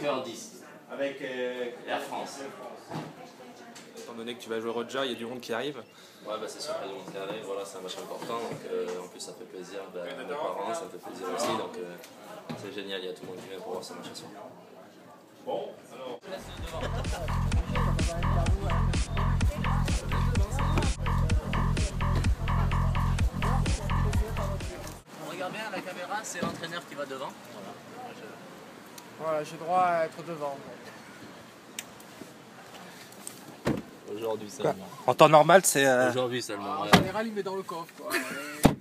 Fokker 10 avec Air France. Étant donné que tu vas jouer Roger, il y a du monde qui arrive. Ouais, bah c'est sûr qu'il y a du monde qui arrive, voilà, c'est un match important, donc en plus ça fait plaisir aux parents, ça fait plaisir aussi, donc c'est génial, il y a tout le monde qui vient pour voir ce match ce soir. Bon, alors... On regarde bien la caméra, c'est l'entraîneur qui va devant. Voilà, j'ai droit à être devant. Aujourd'hui seulement. En temps normal, c'est... Aujourd'hui seulement. En général, il met dans le coffre. Quoi.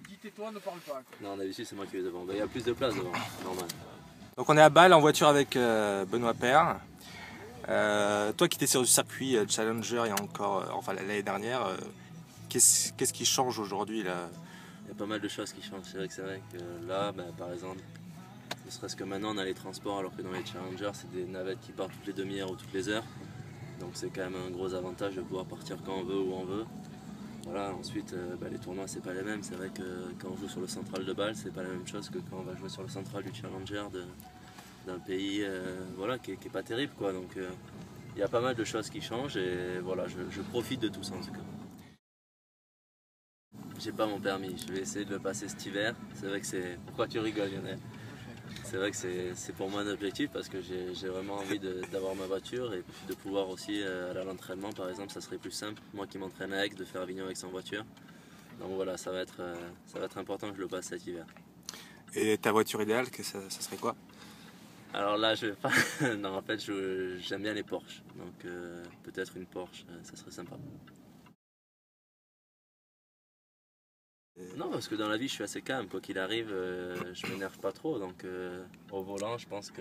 Dis tais-toi, ne parle pas. Quoi. Non, d'habitude, c'est moi qui vais devant. Il y a plus de place devant, normal. Donc on est à Bâle en voiture avec Benoît Paire. Toi qui étais sur du circuit Challenger il y a encore, enfin l'année dernière, qu'est-ce qui change aujourd'hui là? Il y a pas mal de choses qui changent. C'est vrai que là, bah, par exemple, ne serait-ce que maintenant on a les transports alors que dans les Challengers, c'est des navettes qui partent toutes les demi-heures ou toutes les heures. Donc c'est quand même un gros avantage de pouvoir partir quand on veut, où on veut. Voilà, ensuite bah, les tournois c'est pas les mêmes, c'est vrai que quand on joue sur le central de Bâle, c'est pas la même chose que quand on va jouer sur le central du Challenger d'un pays voilà, qui est pas terrible quoi. Donc il y a pas mal de choses qui changent et voilà, je profite de tout ça en tout cas. J'ai pas mon permis, je vais essayer de le passer cet hiver. C'est vrai que c'est... Pourquoi tu rigoles Lionel? C'est vrai que c'est pour moi un objectif parce que j'ai vraiment envie d'avoir ma voiture et de pouvoir aussi aller à l'entraînement par exemple, ça serait plus simple. Moi qui m'entraîne à Aix, de faire Avignon avec sans voiture. Donc voilà, ça va être important que je le passe cet hiver. Et ta voiture idéale, ça serait quoi? Alors là, je vais pas... non, en fait, j'aime bien les Porsche. Donc peut-être une Porsche, ça serait sympa. Non, parce que dans la vie, je suis assez calme. Quoi qu'il arrive, je m'énerve pas trop. Donc, au volant, je pense que,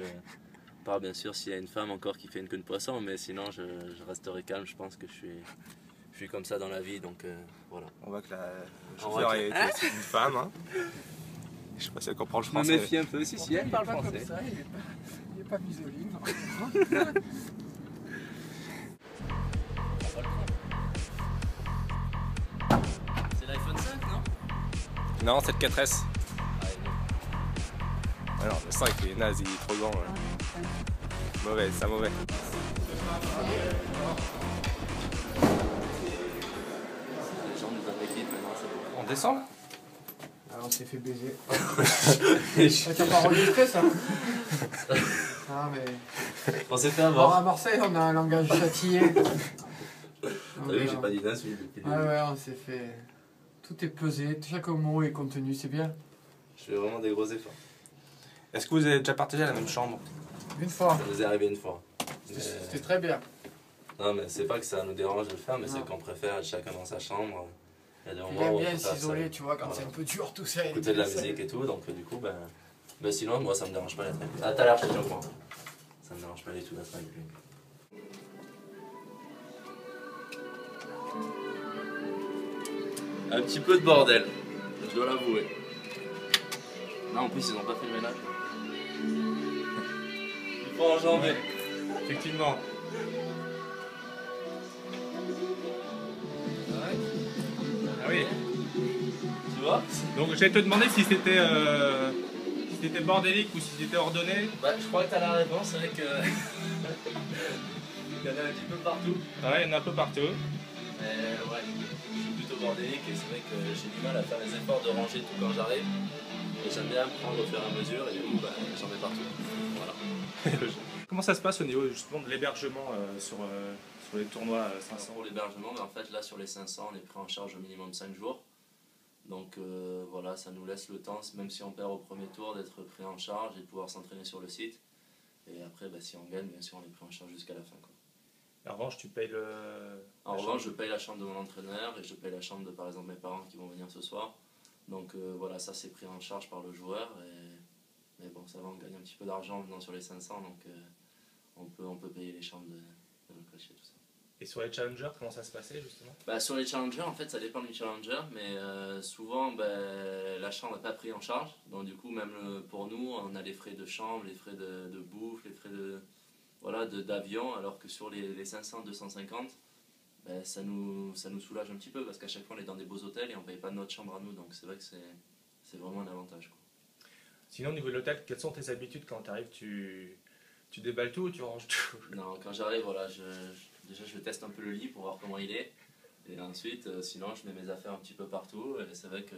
part bien sûr s'il y a une femme encore qui fait une queue de poisson, mais sinon, je resterai calme. Je pense que je suis comme ça dans la vie. Donc, voilà. On voit que la chauffeur est aussi une femme. Hein. Je sais pas si elle comprend le français. Je me méfie un peu. Si, elle parle français. Comme ça, il est pas museline. C'est l'iPhone 5, non? Non, c'est le 4S. Alors, le 5 il est naze, il est trop grand. Mauvais, c'est mauvais. Les gens nous équipe maintenant, c'est bon. On descend là? Ah, on s'est fait baiser. T'as pas enregistré ça? Ah, mais... On s'est fait Alors, avoir. à Marseille, on a un langage châtillé. T'as vu, j'ai pas dit d'insulte depuis le Ah début. ouais, on s'est fait... Tout est pesé, chaque mot est contenu, c'est bien. Je fais vraiment des gros efforts. Est-ce que vous avez déjà partagé la même chambre? Une fois. Ça nous est arrivé une fois. C'était très bien. Non, mais c'est pas que ça nous dérange de le faire, mais c'est qu'on préfère être chacun dans sa chambre. Il y a des Il moments aime où on bien peut faire s'isoler, ça. tu vois, quand Voilà. c'est un peu dur tout ça. Écouter de la musique et tout, donc du coup, ben sinon, moi ça me dérange pas d'être avec lui. Ah, tout à l'heure, je te tiens au courant. Ça me dérange pas du tout d'être avec lui. Un petit peu de bordel, je dois l'avouer. Non, en plus, ils ont pas fait le ménage. Il faut enjamber. Effectivement. Ah oui. Tu vois? Donc j'allais te demander si c'était bordélique ou si c'était ordonné. Bah, je crois que t'as la réponse, c'est vrai que. Il y en a un petit peu partout. Ouais, il y en a un peu partout. Mais ouais, je suis plutôt bordélique et c'est vrai que j'ai du mal à faire les efforts de ranger tout quand j'arrive. Et j'aime bien prendre au fur et à mesure et du coup, j'en mets partout. Voilà. Comment ça se passe au niveau justement de l'hébergement sur les tournois 500? Pour l'hébergement, en fait, là sur les 500, on est pris en charge au minimum 5 jours. Donc voilà, ça nous laisse le temps, même si on perd au premier tour, d'être pris en charge et de pouvoir s'entraîner sur le site. Et après, si on gagne, bien sûr, on est pris en charge jusqu'à la fin. Quoi. En revanche, tu payes le... En revanche, je paye la chambre de mon entraîneur et je paye la chambre de, par exemple, mes parents qui vont venir ce soir. Donc voilà, ça c'est pris en charge par le joueur. Mais bon, ça va, on gagne un petit peu d'argent maintenant sur les 500, donc on peut payer les chambres de nos coachs et tout ça. Et sur les challengers, comment ça se passait justement? Sur les challengers, en fait, ça dépend du challenger, mais souvent, la chambre n'est pas prise en charge. Donc du coup, même pour nous, on a les frais de chambre, les frais de bouffe, les frais d'avion, alors que sur les 500, 250, ça nous soulage un petit peu, parce qu'à chaque fois, on est dans des beaux hôtels et on ne paye pas notre chambre à nous. Donc c'est vrai que c'est vraiment un avantage. Quoi. Sinon, au niveau de l'hôtel, quelles sont tes habitudes quand tu arrives? Tu déballes tout ou tu ranges tout? Non, quand j'arrive, voilà, déjà je teste un peu le lit pour voir comment il est. Et ensuite, sinon, je mets mes affaires un petit peu partout. Et c'est vrai que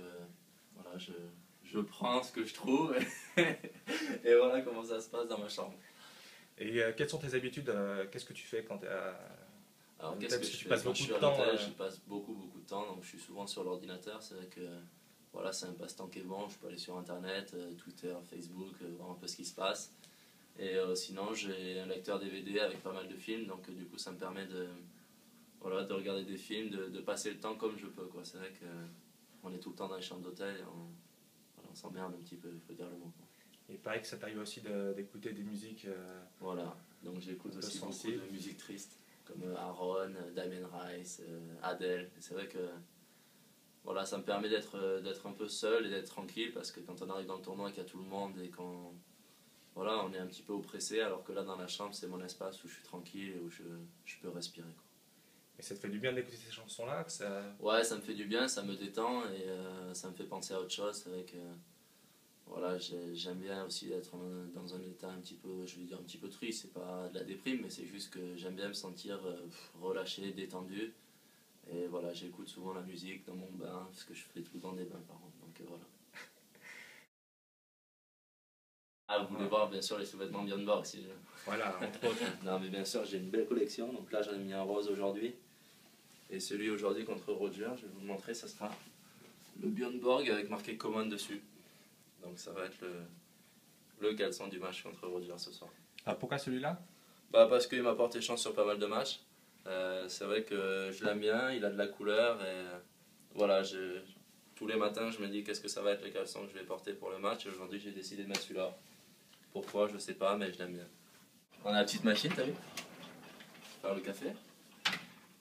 voilà, je prends ce que je trouve. Et voilà comment ça se passe dans ma chambre. Et quelles sont tes habitudes? Qu'est-ce que tu fais quand tu es à... Alors, Peut-être qu'est-ce que parce je que tu fais passes quand je beaucoup suis de à temps, l'hôtel? J'y passe beaucoup de temps. Donc, je suis souvent sur l'ordinateur. C'est vrai que voilà, c'est un passe-temps qui est bon. Je peux aller sur Internet, Twitter, Facebook, voir un peu ce qui se passe. Et sinon, j'ai un lecteur DVD avec pas mal de films. Donc, du coup, ça me permet voilà, de regarder des films, de passer le temps comme je peux, quoi. C'est vrai qu'on est tout le temps dans les chambres d'hôtel et voilà, on s'emmerde un petit peu, il faut dire le mot, quoi. Et pareil que ça t'arrive aussi d'écouter des musiques Voilà, donc j'écoute un peu aussi beaucoup sensibles. de musique triste, comme Aaron, Damien Rice, Adele. Et c'est vrai que voilà, ça me permet d'être un peu seul et d'être tranquille, parce que quand on arrive dans le tournoi, qu'il y a tout le monde et qu'on voilà, on est un petit peu oppressé, alors que là dans la chambre, c'est mon espace où je suis tranquille et où je peux respirer, quoi. Et ça te fait du bien d'écouter ces chansons-là que ça... Ouais, ça me fait du bien, ça me détend et ça me fait penser à autre chose. C'est vrai que voilà, j'aime bien aussi être dans un état un petit peu, je vais dire un petit peu triste. C'est pas de la déprime, mais c'est juste que j'aime bien me sentir relâché, détendu. Et voilà, j'écoute souvent la musique dans mon bain, parce que je fais tout le temps des bains par contre. Donc voilà. Ah, vous voulez voir bien sûr les sous-vêtements Björn Borg si je... Voilà, entre autres. Non, mais bien sûr, j'ai une belle collection. Donc là, j'en ai mis un rose aujourd'hui. Et celui aujourd'hui contre Roger, je vais vous le montrer, ça sera le Björn Borg avec marqué Common dessus. Donc ça va être le caleçon du match contre Roger ce soir. Ah, pourquoi celui-là? Bah parce qu'il m'a porté chance sur pas mal de matchs. C'est vrai que je l'aime bien, il a de la couleur et voilà, tous les matins je me dis qu'est-ce que ça va être le caleçon que je vais porter pour le match. Et aujourd'hui j'ai décidé de mettre celui-là. Pourquoi, je sais pas, mais je l'aime bien. On a la petite machine, t'as vu? Faire le café.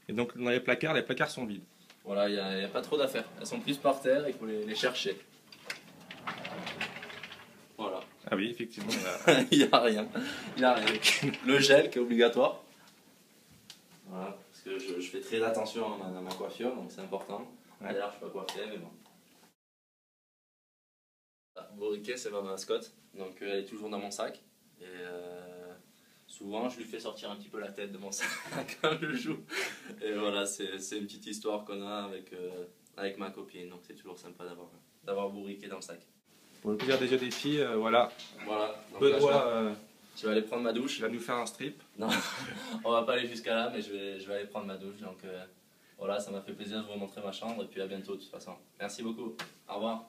Et donc dans les placards sont vides. Voilà, il n'y a pas trop d'affaires. Elles sont plus par terre, il faut les chercher. Voilà. Ah oui, effectivement. Il n'y a rien. Il y a rien. Le gel qui est obligatoire. Voilà, parce que je fais très attention à ma coiffure, donc c'est important. Ouais. D'ailleurs, je ne suis pas coiffé, mais bon. Bourriquet, c'est ma mascotte, donc elle est toujours dans mon sac. Et souvent, je lui fais sortir un petit peu la tête de mon sac quand je joue. Et voilà, c'est une petite histoire qu'on a avec ma copine, donc c'est toujours sympa d'avoir Bourriquet dans le sac. Pour le plaisir des yeux des filles, voilà. Voilà. Donc Peu là, de doigts, je vais aller prendre ma douche. il va nous faire un strip. Non, on va pas aller jusqu'à là, mais je vais aller prendre ma douche. Donc voilà, ça m'a fait plaisir de vous montrer ma chambre et puis à bientôt de toute façon. Merci beaucoup. Au revoir.